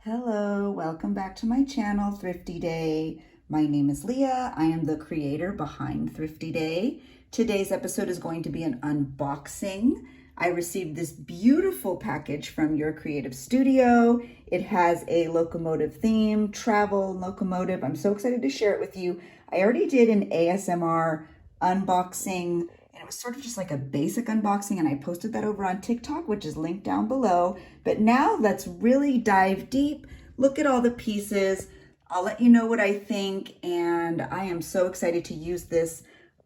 Hello, welcome back to my channel, Thrifty Day. My name is Leah. I am the creator behind Thrifty Day. Today's episode is going to be an unboxing. I received this beautiful package from your creative studio. It has a locomotive theme, travel locomotive. I'm so excited to share it with you. I already did an ASMR unboxing, and it was sort of just like a basic unboxing, and I posted that over on TikTok, which is linked down below. But now let's really dive deep, look at all the pieces. I'll let you know what I think, and I am so excited to use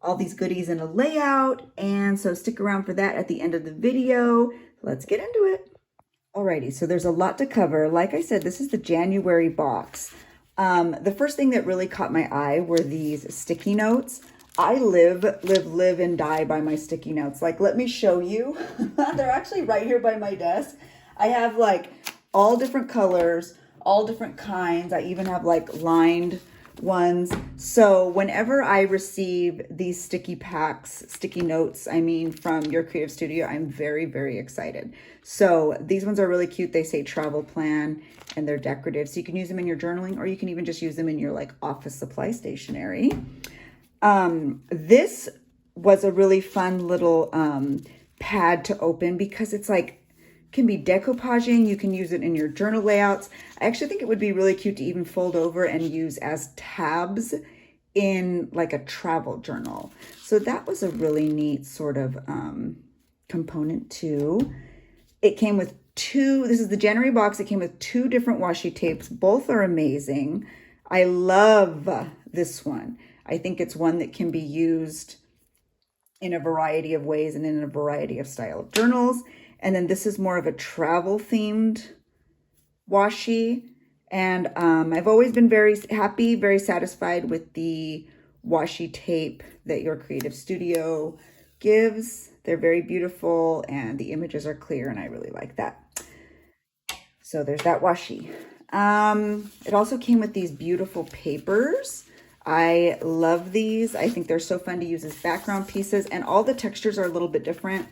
all these goodies in a layout, and so stick around for that at the end of the video. Let's get into it. Alrighty, so there's a lot to cover. Like I said, this is the January box. The first thing that really caught my eye were these sticky notes. I live and die by my sticky notes. Like, let me show you. They're actually right here by my desk. I have like all different colors, all different kinds. I even have like lined ones. So whenever I receive these sticky notes, from your creative studio, I'm very, very excited. So these ones are really cute. They say travel plan and they're decorative. So you can use them in your journaling, or you can even just use them in your like office supply stationery. This was a really fun little pad to open because it's like, can be decoupaging. You can use it in your journal layouts. I actually think it would be really cute to even fold over and use as tabs in like a travel journal. So that was a really neat sort of component too. It came with this is the January box. It came with 2 different washi tapes. Both are amazing. I love this one. I think it's one that can be used in a variety of ways and in a variety of style of journals. And then this is more of a travel themed washi. And I've always been very happy, very satisfied with the washi tape that your creative studio gives. They're very beautiful and the images are clear, and I really like that. So there's that washi. It also came with these beautiful papers. I love these. I think they're so fun to use as background pieces, and all the textures are a little bit different.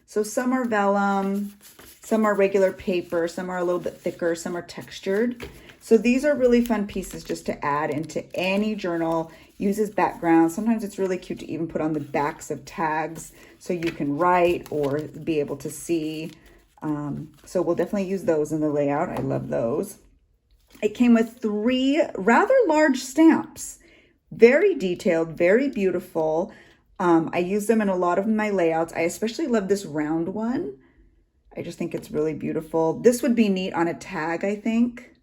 So some are vellum, some are regular paper, some are a little bit thicker, some are textured. So these are really fun pieces just to add into any journal, use as background. Sometimes it's really cute to even put on the backs of tags so you can write or be able to see. So we'll definitely use those in the layout. I love those. It came with 3 rather large stamps. Very detailed, very beautiful. I use them in a lot of my layouts. I especially love this round one. I just think it's really beautiful. This would be neat on a tag, I think.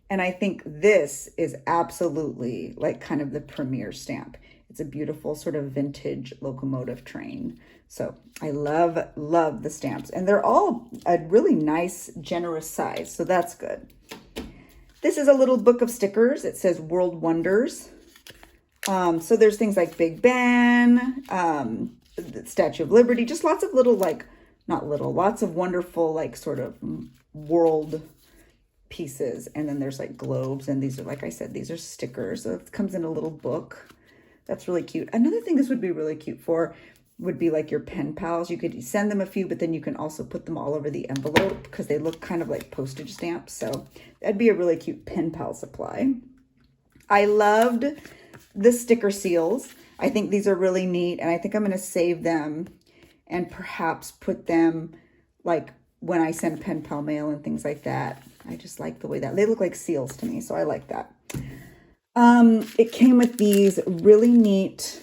And I think this is absolutely like kind of the premier stamp. It's a beautiful sort of vintage locomotive train. So I love the stamps. And they're all a really nice, generous size. So that's good. This is a little book of stickers. It says World Wonders. So there's things like Big Ben, the Statue of Liberty, just lots of little, lots of wonderful, like sort of world pieces. And then there's like globes, and these are, like I said, these are stickers. So it comes in a little book. That's really cute. Another thing this would be really cute for would be like your pen pals. You could send them a few, but then you can also put them all over the envelope because they look kind of like postage stamps. So that'd be a really cute pen pal supply. I loved the sticker seals. I think these are really neat, and I think I'm going to save them and perhaps put them like when I send pen pal mail and things like that. I just like the way that they look like seals to me, so I like that. It came with these really neat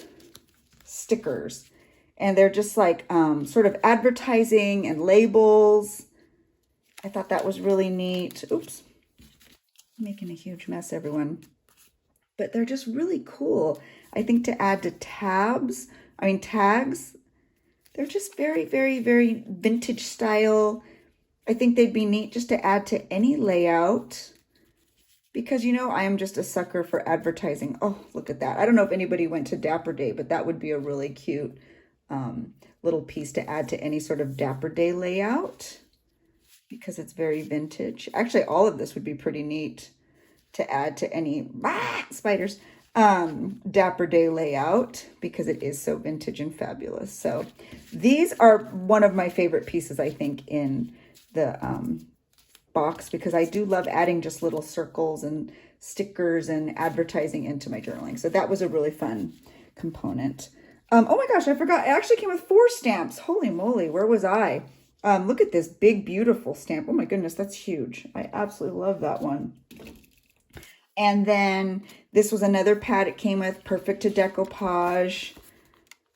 stickers, and they're just like sort of advertising and labels. I thought that was really neat. Oops, I'm making a huge mess, everyone. But they're just really cool. I think to add to tags, they're just very, very, very vintage style. I think they'd be neat just to add to any layout because, I am just a sucker for advertising. Oh, look at that. I don't know if anybody went to Dapper Day, but that would be a really cute little piece to add to any sort of Dapper Day layout because it's very vintage. Actually, all of this would be pretty neat to add to any spiders Dapper Day layout because it is so vintage and fabulous. So these are one of my favorite pieces, I think, in the box because I do love adding just little circles and stickers and advertising into my journaling. So that was a really fun component. Oh my gosh, I forgot. It actually came with 4 stamps. Holy moly, where was I? Look at this big, beautiful stamp. Oh my goodness, that's huge. I absolutely love that one. And then this was another pad it came with, perfect to decoupage,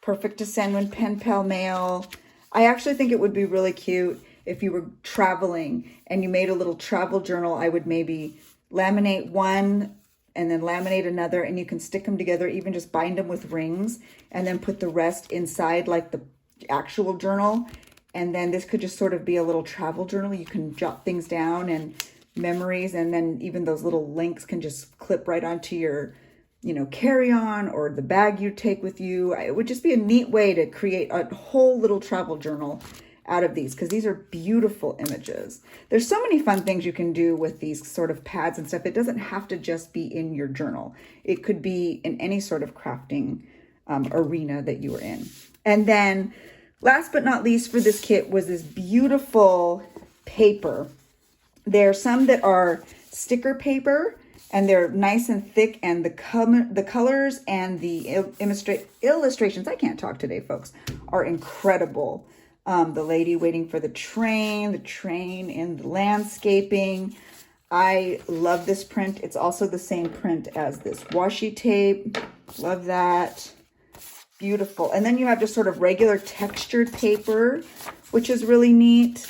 perfect to send when pen pal mail. I actually think it would be really cute if you were traveling and you made a little travel journal. I would maybe laminate one and then laminate another, and you can stick them together, even just bind them with rings, and then put the rest inside like the actual journal. And then this could just sort of be a little travel journal. You can jot things down and memories, and then even those little links can just clip right onto your, you know, carry-on or the bag you take with you. It would just be a neat way to create a whole little travel journal out of these, because these are beautiful images. There's so many fun things you can do with these sort of pads and stuff. It doesn't have to just be in your journal. It could be in any sort of crafting arena that you are in. And then last but not least for this kit was this beautiful paper. There are some that are sticker paper, and they're nice and thick, and the colors and the illustrations, I can't talk today, folks, are incredible. The lady waiting for the train in the landscaping. I love this print. It's also the same print as this washi tape. Love that. Beautiful. And then you have just sort of regular textured paper, which is really neat.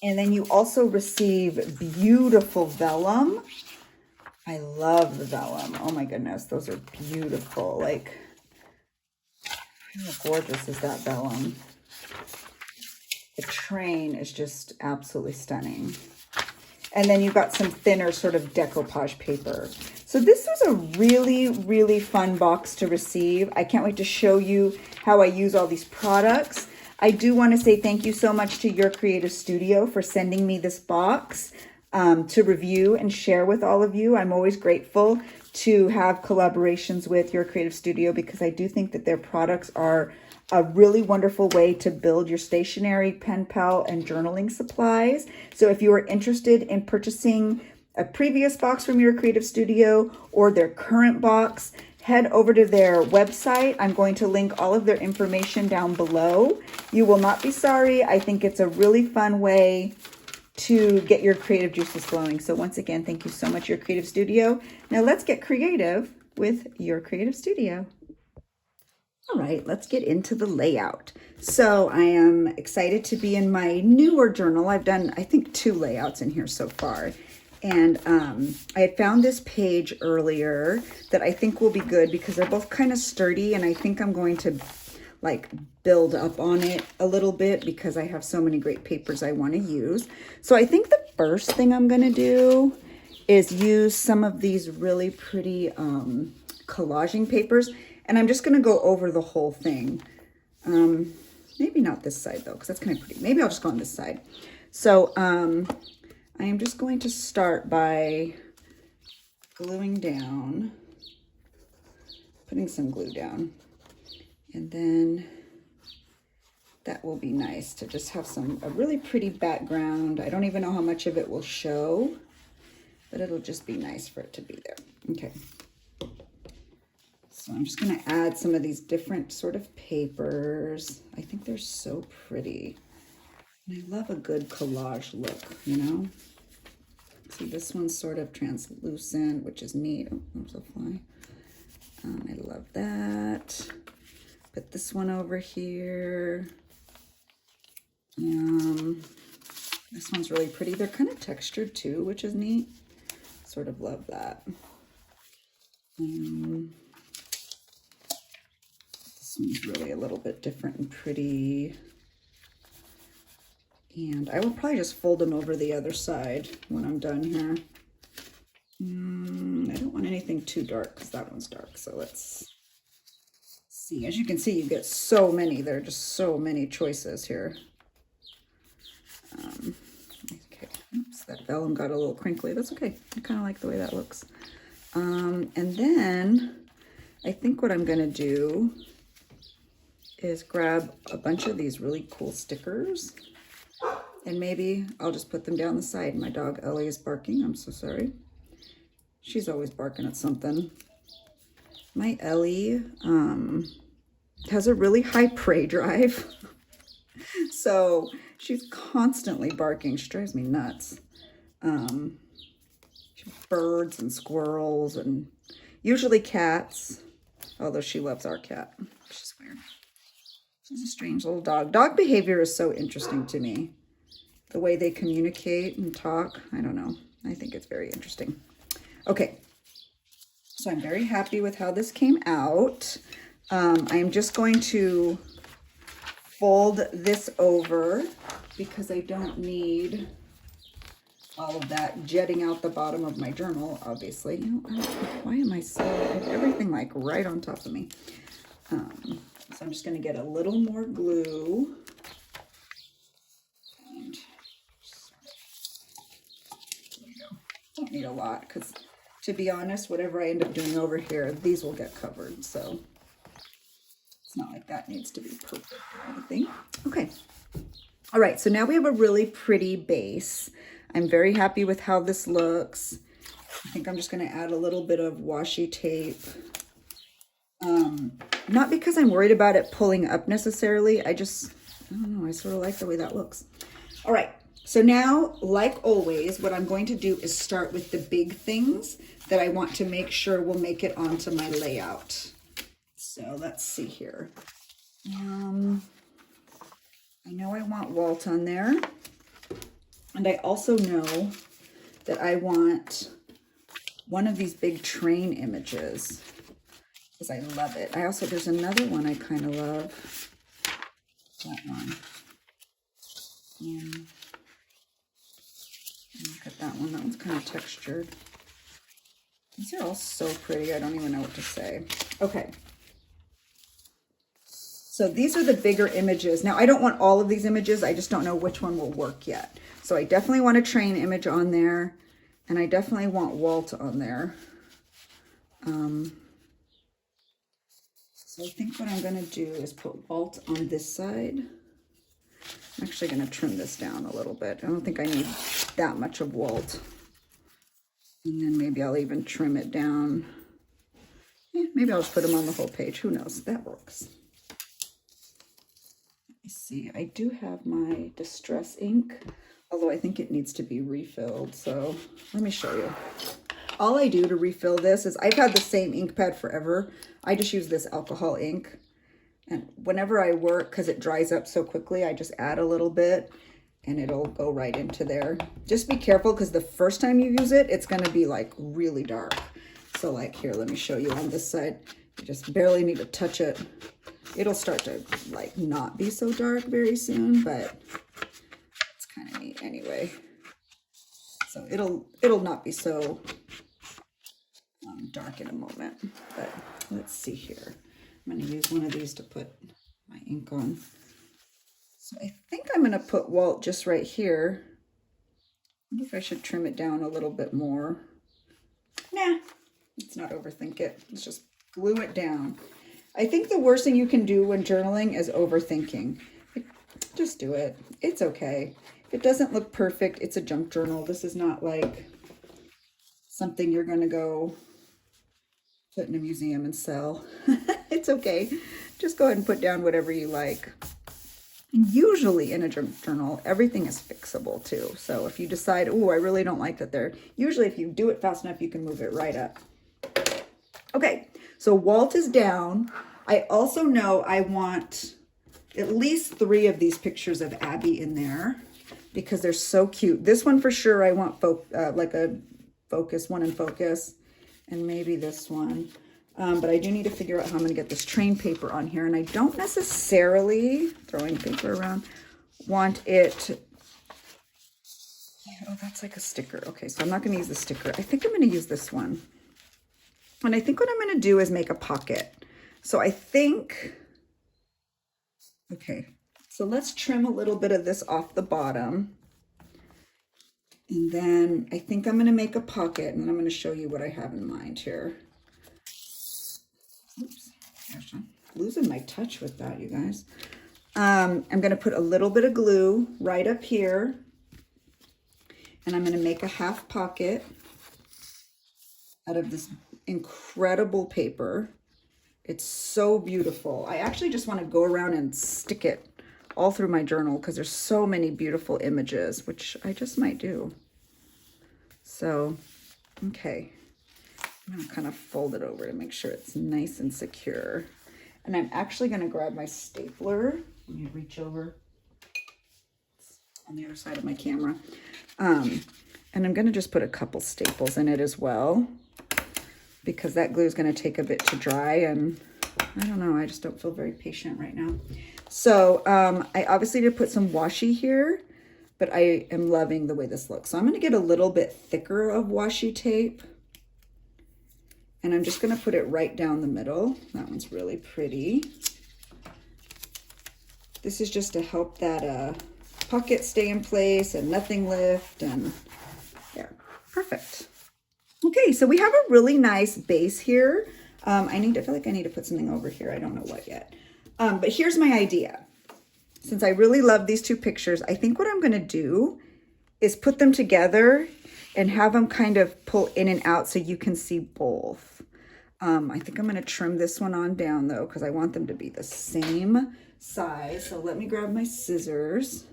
And then you also receive beautiful vellum. I love the vellum. Oh my goodness, those are beautiful. Like, how gorgeous is that vellum? The train is just absolutely stunning. And then you've got some thinner sort of decoupage paper. So this was a really, really fun box to receive. I can't wait to show you how I use all these products. I do want to say thank you so much to Your Creative Studio for sending me this box to review and share with all of you. I'm always grateful to have collaborations with Your Creative Studio, because I do think that their products are a really wonderful way to build your stationery, pen pal, and journaling supplies. So if you are interested in purchasing a previous box from Your Creative Studio or their current box, head over to their website. I'm going to link all of their information down below. You will not be sorry. I think it's a really fun way to get your creative juices flowing. So once again, thank you so much, Your Creative Studio. Now let's get creative with Your Creative Studio. All right, let's get into the layout. So I am excited to be in my newer journal. I've done, I think, 2 layouts in here so far. And I had found this page earlier that I think will be good because they're both kind of sturdy, and I think I'm going to like build up on it a little bit because I have so many great papers I want to use. So I think the first thing I'm going to do is use some of these really pretty collaging papers, and I'm just going to go over the whole thing. Maybe not this side though, because that's kind of pretty. Maybe I'll just go on this side. So I am just going to start by gluing down, putting some glue down, and then that will be nice to just have a really pretty background. I don't even know how much of it will show, but it'll just be nice for it to be there. Okay. So I'm just going to add some of these different sort of papers. I think they're so pretty. And I love a good collage look, you know? See, this one's sort of translucent, which is neat. Oh, there's a fly. I love that. Put this one over here. This one's really pretty. They're kind of textured too, which is neat. Sort of love that. This one's really a little bit different and pretty. And I will probably just fold them over the other side when I'm done here. I don't want anything too dark because that one's dark. So let's see. As you can see, you get so many. There are just so many choices here. Okay. Oops, that vellum got a little crinkly. That's okay. I kind of like the way that looks. And then I think what I'm going to do is grab a bunch of these really cool stickers. And maybe I'll just put them down the side. My dog Ellie is barking. I'm so sorry. She's always barking at something. My Ellie has a really high prey drive. So she's constantly barking. She drives me nuts. Birds and squirrels and usually cats. Although she loves our cat. She's weird. She's a strange little dog. Dog behavior is so interesting to me. The way they communicate and talk. I don't know. I think it's very interesting. Okay. So I'm very happy with how this came out. I'm just going to fold this over because I don't need all of that jetting out the bottom of my journal, obviously. You know, why am I so, I have everything like right on top of me. So I'm just going to get a little more glue. And there we go. Don't need a lot because, to be honest, whatever I end up doing over here, these will get covered. So it's not like that needs to be perfect or anything. Okay. All right. So now we have a really pretty base. I'm very happy with how this looks. I think I'm just going to add a little bit of washi tape. Not because I'm worried about it pulling up necessarily. I don't know. I sort of like the way that looks. All right. So now, like always, what I'm going to do is start with the big things that I want to make sure will make it onto my layout. So let's see here. I know I want Walt on there. And I also know that I want one of these big train images because I love it. There's another one I kind of love. That one. And look at that one. That one's kind of textured. These are all so pretty. I don't even know what to say. Okay. So these are the bigger images. Now, I don't want all of these images. I just don't know which one will work yet. So I definitely want a train image on there. And I definitely want Walt on there. So I think what I'm going to do is put Walt on this side. I'm actually going to trim this down a little bit. I don't think I need that much of Walt. And then maybe I'll even trim it down. Maybe I'll just put him on the whole page. Who knows? That works. Let me see. I do have my Distress ink, although I think it needs to be refilled. So let me show you. All I do to refill this is I've had the same ink pad forever. I just use this alcohol ink. And whenever I work, because it dries up so quickly, I just add a little bit and it'll go right into there. Just be careful because the first time you use it, it's going to be like really dark. So like here, let me show you on this side. You just barely need to touch it. It'll start to like not be so dark very soon, but it's kind of neat anyway. So it'll not be so dark in a moment. But let's see here. I'm going to use one of these to put my ink on. So I think I'm going to put Walt just right here. I wonder if I should trim it down a little bit more. Nah, let's not overthink it. Let's just glue it down. I think the worst thing you can do when journaling is overthinking. Just do it. It's okay. If it doesn't look perfect, it's a junk journal. This is not like something you're going to go put in a museum and sell. It's okay. Just go ahead and put down whatever you like. And usually in a journal, everything is fixable too. So if you decide, oh, I really don't like that there, usually if you do it fast enough, you can move it right up. Okay, so Walt is down. I also know I want at least 3 of these pictures of Abby in there because they're so cute. This one for sure, I want like a focus, one in focus, and maybe this one. But I do need to figure out how I'm going to get this train paper on here. And I don't necessarily, throwing paper around, want it. Oh, that's like a sticker. Okay, so I'm not going to use the sticker. I think I'm going to use this one. And I think what I'm going to do is make a pocket. So I think, okay, so let's trim a little bit of this off the bottom. And then I think I'm going to make a pocket, and then I'm going to show you what I have in mind here. Oops, gosh, I'm losing my touch with that, you guys. I'm going to put a little bit of glue right up here, and I'm going to make a half pocket out of this incredible paper. It's so beautiful. I actually just want to go around and stick it all through my journal because there's so many beautiful images, which I just might do. So, okay. I'm going to kind of fold it over to make sure it's nice and secure. And I'm actually going to grab my stapler. Let me reach over. It's on the other side of my camera. And I'm going to just put a couple staples in it as well, because that glue is going to take a bit to dry, and I don't know, I just don't feel very patient right now. So I obviously did put some washi here, but I am loving the way this looks. So I'm going to get a little bit thicker of washi tape, and I'm just going to put it right down the middle. That one's really pretty. This is just to help that pocket stay in place and nothing lift, and there, perfect. Okay, so we have a really nice base here. I feel like I need to put something over here. I don't know what yet. But here's my idea. Since I really love these two pictures, I think what I'm going to do is put them together and have them kind of pull in and out so you can see both. I think I'm going to trim this one on down though, because I want them to be the same size. So let me grab my scissors.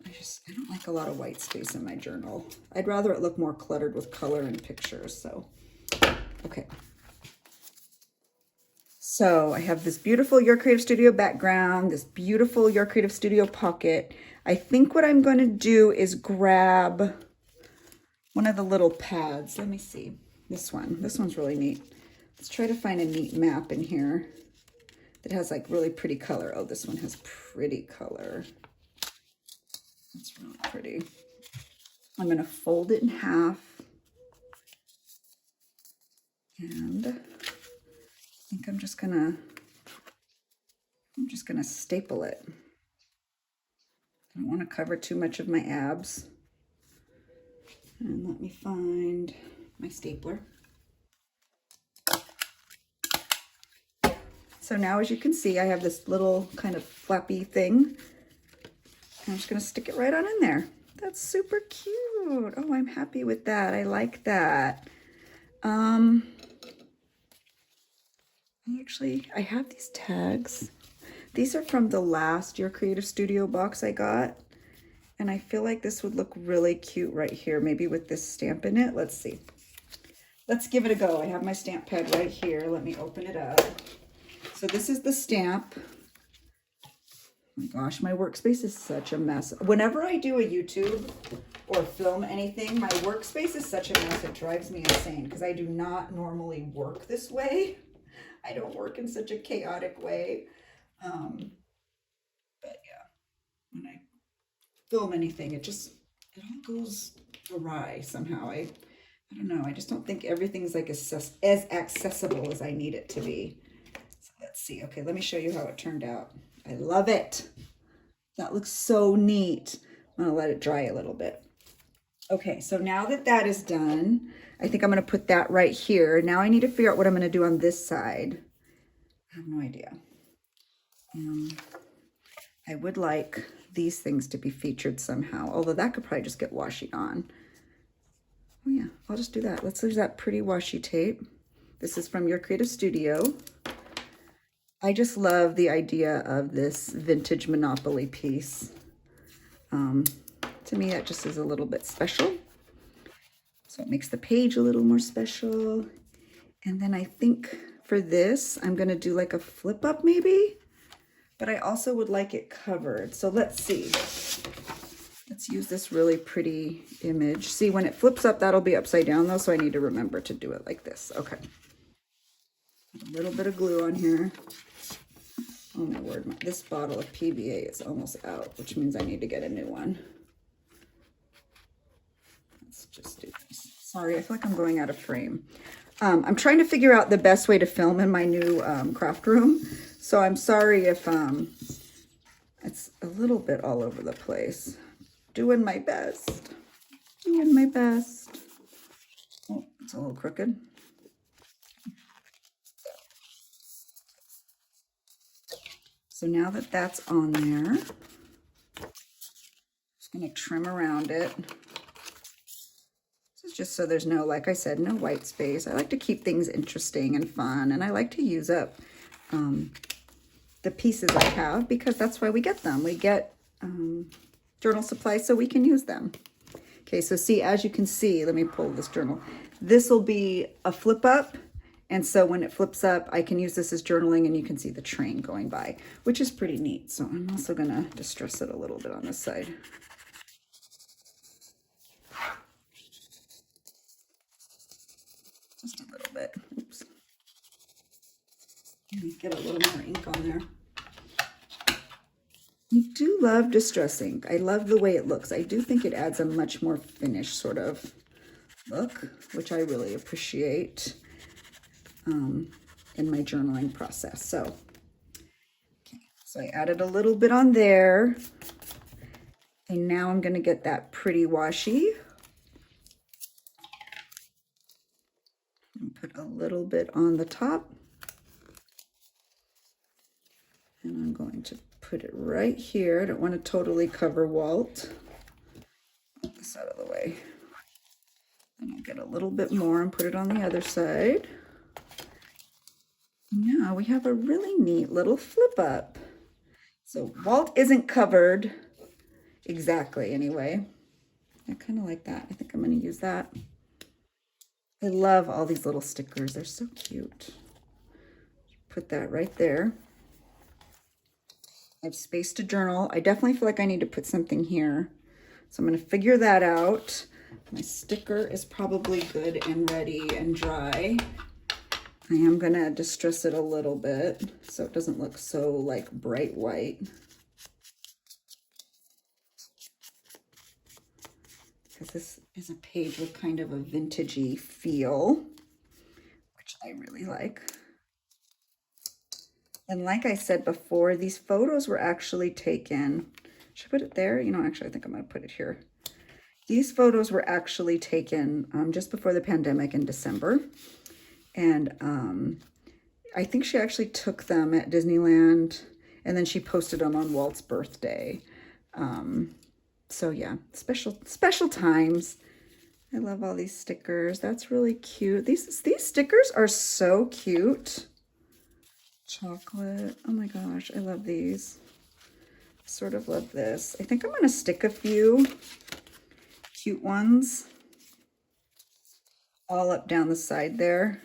I don't like a lot of white space in my journal. I'd rather it look more cluttered with color and pictures. So, okay. So I have this beautiful Your Creative Studio background, this beautiful Your Creative Studio pocket. I think what I'm going to do is grab one of the little pads. Let me see. This one. This one's really neat. Let's try to find a neat map in here that has like really pretty color. Oh, this one has pretty color. That's really pretty. I'm going to fold it in half, and I think I'm just going to staple it. I don't want to cover too much of my abs. And let me find my stapler. So now, as you can see, I have this little kind of flappy thing. I'm just going to stick it right on in there. That's super cute. Oh, I'm happy with that. I like that. I have these tags. These are from the last Your Creative Studio box I got. And I feel like this would look really cute right here, maybe with this stamp in it. Let's see. Let's give it a go. I have my stamp pad right here. Let me open it up. So this is the stamp. Oh my gosh, my workspace is such a mess. Whenever I do a YouTube or film anything, my workspace is such a mess. It drives me insane because I do not normally work this way. I don't work in such a chaotic way. But yeah, when I film anything, it all goes awry somehow. I don't know. I just don't think everything's like as accessible as I need it to be. So let's see. Okay, let me show you how it turned out. I love it. That looks so neat. I'm gonna let it dry a little bit. Okay, so now that that is done, I think I'm gonna put that right here. Now I need to figure out what I'm gonna do on this side. I have no idea. I would like these things to be featured somehow, although that could probably just get washi on. Oh yeah, I'll just do that. Let's use that pretty washi tape. This is from Your Creative Studio. I just love the idea of this vintage Monopoly piece. To me, that just is a little bit special. So it makes the page a little more special. And then I think for this, I'm gonna do like a flip up maybe, but I also would like it covered. So let's see. Let's use this really pretty image. See, when it flips up, that'll be upside down though, so I need to remember to do it like this. Okay. A little bit of glue on here. Oh my word, this bottle of PVA is almost out, which means I need to get a new one. Let's just do this. Sorry, I feel like I'm going out of frame. I'm trying to figure out the best way to film in my new craft room. So I'm sorry if it's a little bit all over the place. Doing my best. Doing my best. Oh, it's a little crooked. So now that that's on there, just going to trim around it. This is just so there's no, like I said, no white space. I like to keep things interesting and fun, and I like to use up the pieces I have because that's why we get them. We get journal supplies so we can use them. Okay, so see, as you can see, let me pull this journal. This will be a flip up. And so when it flips up, I can use this as journaling, and you can see the train going by, which is pretty neat. So I'm also going to distress it a little bit on this side. Just a little bit. Oops. Let me get a little more ink on there. I do love distressing. I love the way it looks. I do think it adds a much more finished sort of look, which I really appreciate in my journaling process. So I added a little bit on there, and now I'm going to get that pretty washi and put a little bit on the top, and I'm going to put it right here. I don't want to totally cover Walt. Get this out of the way. And I'll get a little bit more and put it on the other side. Now we have a really neat little flip up. So Walt isn't covered exactly anyway. I kind of like that. I think I'm going to use that. I love all these little stickers. They're so cute. Put that right there. I have space to journal. I definitely feel like I need to put something here. So I'm going to figure that out. My sticker is probably good and ready and dry. I am going to distress it a little bit so it doesn't look so like bright white. Because this is a page with kind of a vintagey feel, which I really like. And like I said before, these photos were actually taken. Should I put it there? You know, actually, I think I'm going to put it here. These photos were actually taken just before the pandemic in December. And I think she actually took them at Disneyland, and then she posted them on Walt's birthday. So yeah, special times. I love all these stickers. That's really cute. These stickers are so cute. Chocolate. Oh my gosh, I love these. Sort of love this. I think I'm going to stick a few cute ones all up down the side there.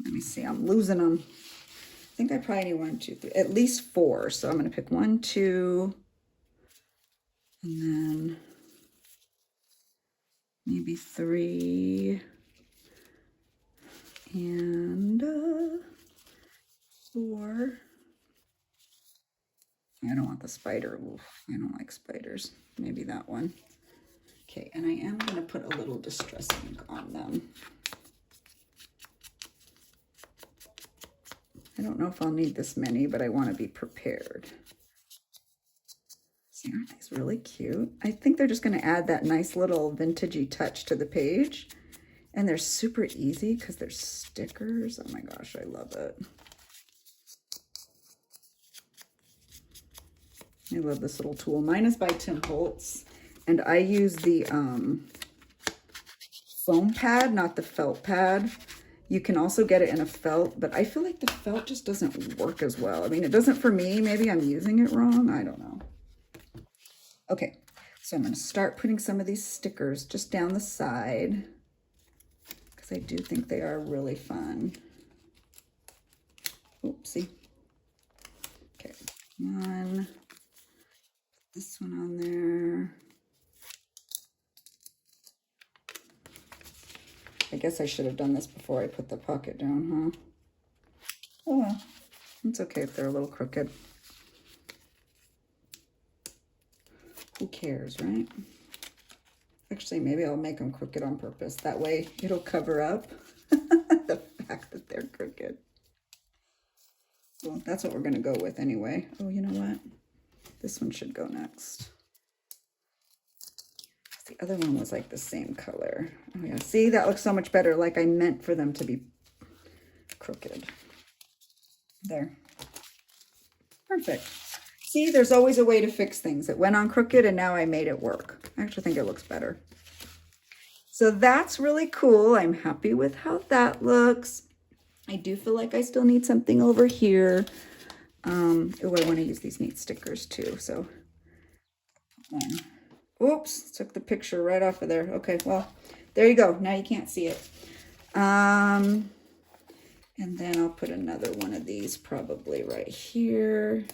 Let me see, I'm losing them. I think I probably need 1, 2, 3, at least 4. So I'm going to pick 1, 2, and then maybe 3, and 4. I don't want the spider. Oof, I don't like spiders. Maybe that one. Okay, and I am going to put a little distress ink on them. I don't know if I'll need this many, but I want to be prepared. See, aren't these really cute? I think they're just going to add that nice little vintagey touch to the page. And they're super easy because they're stickers. Oh my gosh, I love it. I love this little tool. Mine is by Tim Holtz, and I use the foam pad, not the felt pad. You can also get it in a felt, but I feel like the felt just doesn't work as well. I mean, it doesn't for me. Maybe I'm using it wrong. I don't know. Okay, so I'm going to start putting some of these stickers just down the side because I do think they are really fun. Oopsie. Okay, one. This one on there. I guess I should have done this before I put the pocket down, huh? Oh well, it's okay if they're a little crooked. Who cares, right? Actually, maybe I'll make them crooked on purpose. That way it'll cover up the fact that they're crooked. Well, that's what we're gonna go with anyway. Oh, you know what? This one should go next. The other one was like the same color. Oh yeah, see, that looks so much better. Like I meant for them to be crooked. There. Perfect. See, there's always a way to fix things. It went on crooked and now I made it work. I actually think it looks better. So that's really cool. I'm happy with how that looks. I do feel like I still need something over here. Oh, I want to use these neat stickers too. So, oops, took the picture right off of there. Okay, well, there you go. Now you can't see it. And then I'll put another one of these probably right here,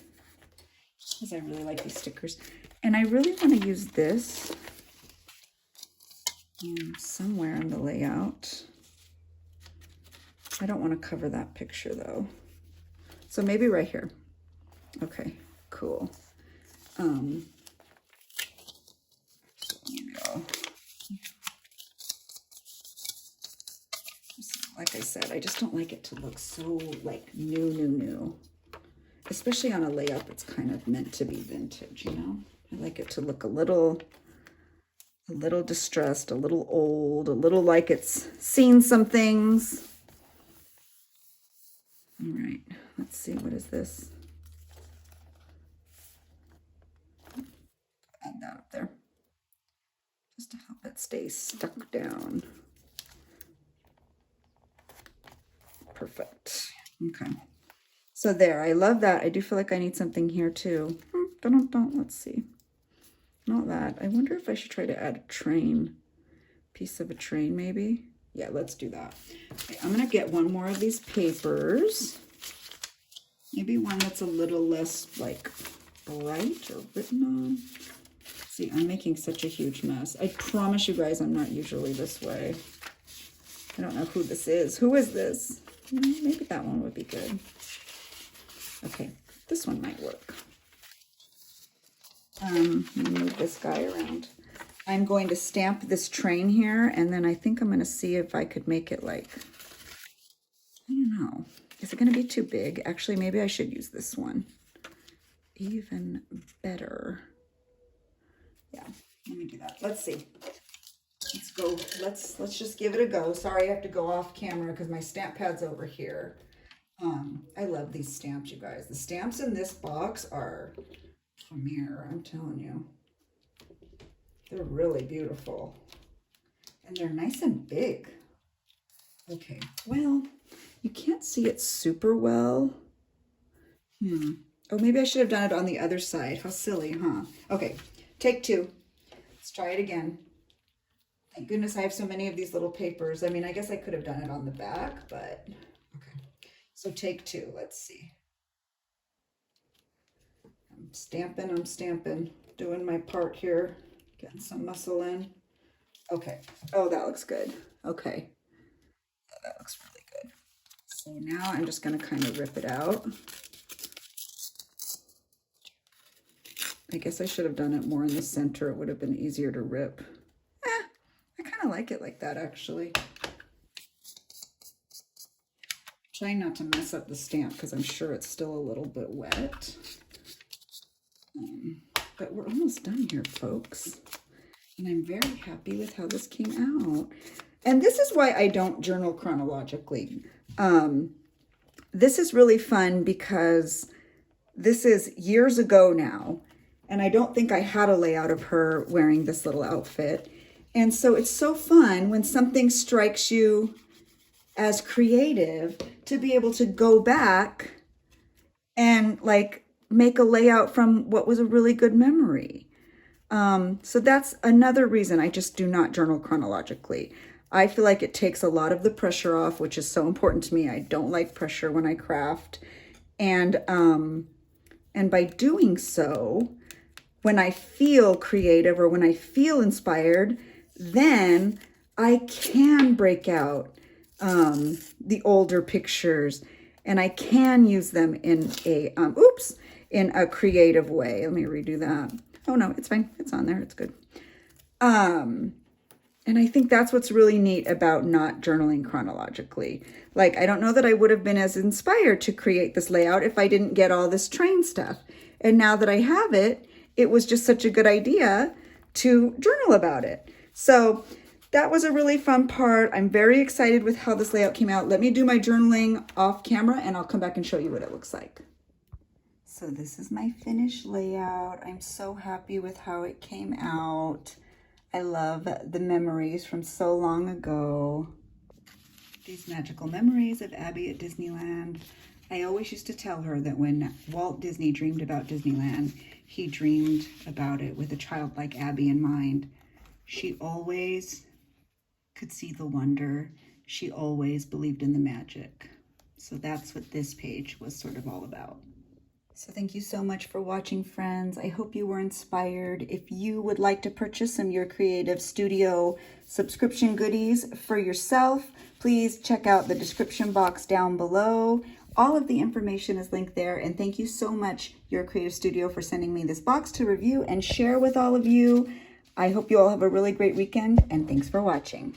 because I really like these stickers. And I really want to use this somewhere in the layout. I don't want to cover that picture though. So maybe right here. Okay, cool. There you go. Like I said, I just don't like it to look so like new. Especially on a layout that's kind of meant to be vintage, you know? I like it to look a little distressed, a little old, a little like it's seen some things. All right, let's see, what is this? Add that up there, just to help it stay stuck down. Perfect, okay. So there, I love that. I do feel like I need something here too. Let's see. Not that. I wonder if I should try to add a train, piece of a train maybe. Yeah, let's do that. Okay, I'm gonna get one more of these papers. Maybe one that's a little less like bright or written on. See, I'm making such a huge mess. I promise you guys, I'm not usually this way. I don't know who this is. Who is this? Maybe that one would be good. Okay, this one might work. Move this guy around. I'm going to stamp this train here, and then I think I'm going to see if I could make it like, I don't know. Is it going to be too big? Actually, maybe I should use this one. Even better. Yeah, let me do that. Let's see. Let's go. Let's just give it a go. Sorry, I have to go off camera because my stamp pad's over here. I love these stamps, you guys. The stamps in this box are premier, I'm telling you. They're really beautiful. And they're nice and big. Okay, well, you can't see it super well. Oh, maybe I should have done it on the other side. How silly, huh? Okay, take two. Let's try it again. Thank goodness I have so many of these little papers. I mean, I guess I could have done it on the back, but okay. So take two, let's see. I'm stamping, doing my part here, getting some muscle in. Okay, oh, that looks good. Okay, oh, that looks really good. So now I'm just gonna kind of rip it out. I guess I should have done it more in the center. It would have been easier to rip. I kind of like it like that, actually. Trying not to mess up the stamp because I'm sure it's still a little bit wet. But we're almost done here, folks. And I'm very happy with how this came out. And this is why I don't journal chronologically. This is really fun because this is years ago now. And I don't think I had a layout of her wearing this little outfit. And so it's so fun when something strikes you as creative to be able to go back and like make a layout from what was a really good memory. So that's another reason I just do not journal chronologically. I feel like it takes a lot of the pressure off, which is so important to me. I don't like pressure when I craft. And by doing so, when I feel creative or when I feel inspired, then I can break out the older pictures and I can use them in a, in a creative way. Let me redo that. Oh no, it's fine. It's on there. It's good. And I think that's what's really neat about not journaling chronologically. Like, I don't know that I would have been as inspired to create this layout if I didn't get all this train stuff. And now that I have it, it was just such a good idea to journal about it. So that was a really fun part. I'm very excited with how this layout came out. Let me do my journaling off camera and I'll come back and show you what it looks like. So this is my finished layout. I'm so happy with how it came out. I love the memories from so long ago. These magical memories of Abby at Disneyland. I always used to tell her that when Walt Disney dreamed about Disneyland, he dreamed about it with a child like Abby in mind. She always could see the wonder. She always believed in the magic. So that's what this page was sort of all about. So thank you so much for watching, friends. I hope you were inspired. If you would like to purchase some Your Creative Studio subscription goodies for yourself, please check out the description box down below. All of the information is linked there. And thank you so much, Your Creative Studio, for sending me this box to review and share with all of you. I hope you all have a really great weekend, and thanks for watching.